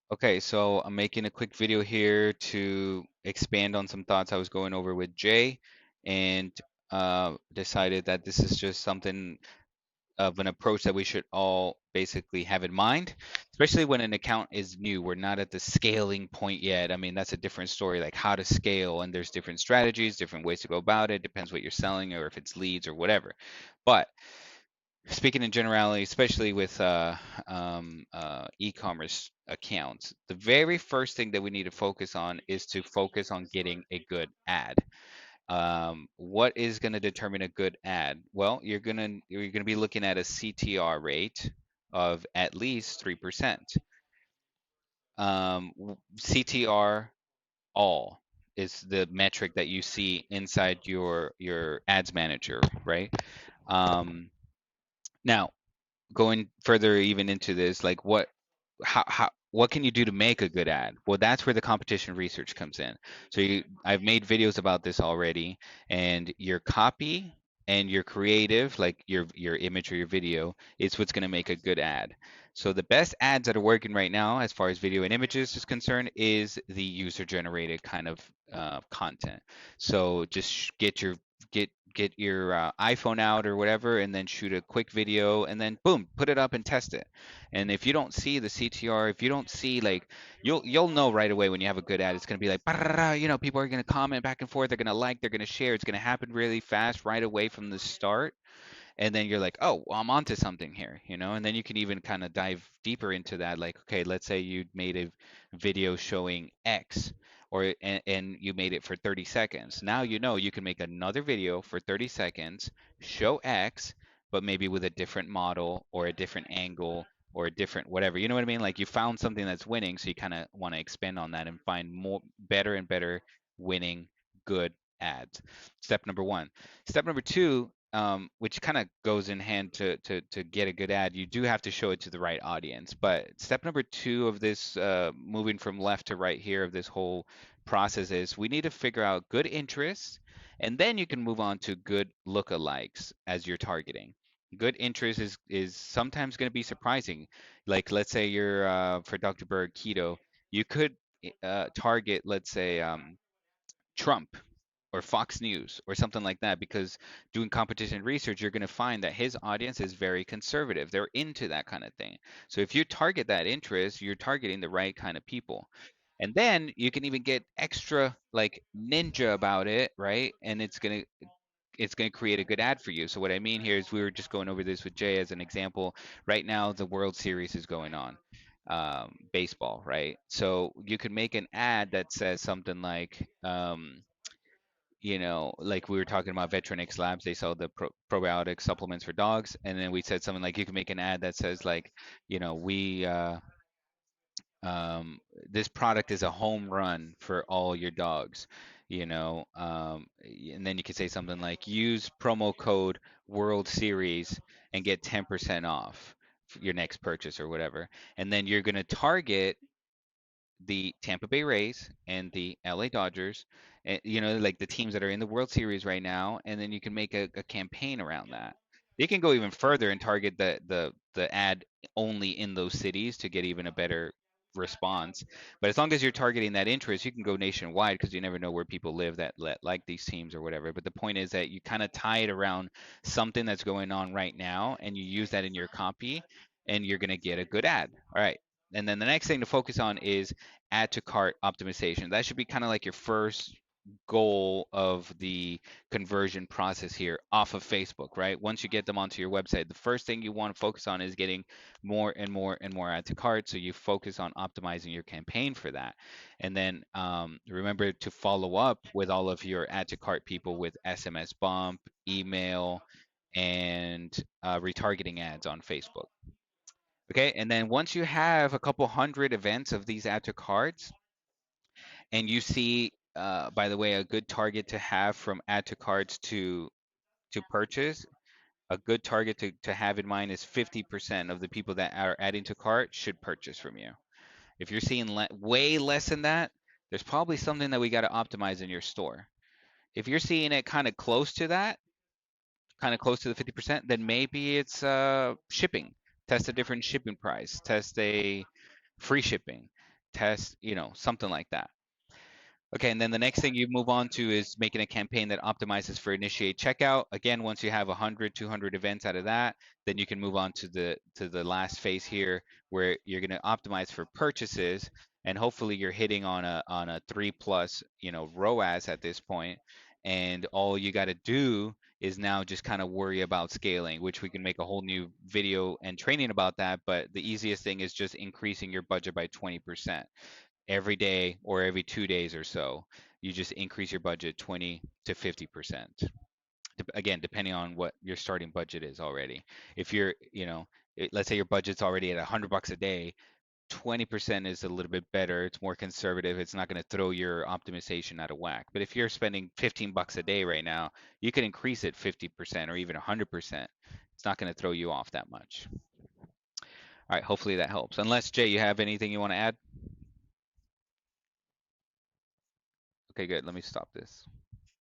Okay, so I'm making a quick video here to expand on some thoughts I was going over with Jay, and decided that this is just something of an approach that we should all basically have in mind, especially when an account is new. We're not at the scaling point yet. I mean, that's a different story, like how to scale, and there's different strategies, different ways to go about it. Depends what you're selling or if it's leads or whatever. But speaking in generality, especially with e-commerce accounts, the very first thing that we need to focus on is to focus on getting a good ad. What is going to determine a good ad? Well, you're gonna be looking at a CTR rate of at least 3%. CTR all is the metric that you see inside your ads manager, right? Um, Now, going further even into this, like what can you do to make a good ad? Well, that's where the competition research comes in. So I've made videos about this already, and your copy and your creative, like your image or your video, is what's going to make a good ad. So the best ads that are working right now, as far as video and images is concerned, is the user generated kind of content. So just get your iPhone out or whatever, and then shoot a quick video, and then boom, put it up and test it. And if you don't see the CTR, if you don't see like you'll know right away when you have a good ad. It's gonna be like, people are gonna comment back and forth, they're gonna like, they're gonna share. It's gonna happen really fast right away from the start, and then you're like, oh, well, I'm onto something here, and then you can even kind of dive deeper into that. Like, okay, let's say you made a video showing X, and you made it for 30 seconds. Now you know you can make another video for 30 seconds, show X, but maybe with a different model or a different angle or a different whatever. You know what I mean? Like you found something that's winning, so you kind of want to expand on that and find more better and better winning good ads. Step number one. Step number two, which kind of goes in hand to get a good ad, you do have to show it to the right audience. But step number two of this, moving from left to right here of this whole process, is we need to figure out good interests, and then you can move on to good lookalikes as you're targeting. Good interest is sometimes going to be surprising. Like let's say you're for Dr. Berg keto, you could target, let's say, Trump or Fox News or something like that, because doing competition research, you're going to find that his audience is very conservative. They're into that kind of thing. So if you target that interest, you're targeting the right kind of people. And then you can even get extra like ninja about it, right? And it's going to create a good ad for you. So what I mean here is, we were just going over this with Jay as an example. Right now the World Series is going on, baseball, right? So you can make an ad that says something like, like we were talking about Veterinix Labs, they sell the probiotic supplements for dogs, and then we said something like, you can make an ad that says like, we um, this product is a home run for all your dogs, and then you could say something like, use promo code World Series and get 10% off your next purchase or whatever, and then you're going to target the Tampa Bay Rays and the LA Dodgers, and like the teams that are in the World Series right now, and then you can make a campaign around that. You can go even further and target the ad only in those cities to get even a better response. But as long as you're targeting that interest, you can go nationwide, because you never know where people live that like these teams or whatever. But the point is that you kind of tie it around something that's going on right now, and you use that in your copy, and you're going to get a good ad. All right. And then the next thing to focus on is add to cart optimization. That should be kind of like your first goal of the conversion process here off of Facebook, right? Once you get them onto your website, the first thing you want to focus on is getting more and more and more add to cart. So you focus on optimizing your campaign for that. And then remember to follow up with all of your add to cart people with SMS bump, email, and retargeting ads on Facebook. Okay, and then once you have a couple hundred events of these add to carts, and you see, by the way, a good target to have from add to carts to purchase, a good target to have in mind is 50% of the people that are adding to cart should purchase from you. If you're seeing way less than that, there's probably something that we got to optimize in your store. If you're seeing it kind of close to that, kind of close to the 50%, then maybe it's shipping. Test a different shipping price. Test a free shipping. test, something like that. Okay, and then the next thing you move on to is making a campaign that optimizes for initiate checkout. Again, once you have 100, 200 events out of that, then you can move on to the last phase here where you're going to optimize for purchases, and hopefully you're hitting on a 3+ ROAS at this point. And all you got to do is now just kind of worry about scaling, which we can make a whole new video and training about that. But the easiest thing is just increasing your budget by 20% every day or every 2 days or so. You just increase your budget 20 to 50%. Again, depending on what your starting budget is already. If you're, let's say your budget's already at $100 a day, 20% is a little bit better. It's more conservative. It's not going to throw your optimization out of whack. But if you're spending $15 a day right now, you can increase it 50% or even 100%. It's not going to throw you off that much. All right, hopefully that helps. Unless, Jay, you have anything you want to add? Okay, good. Let me stop this.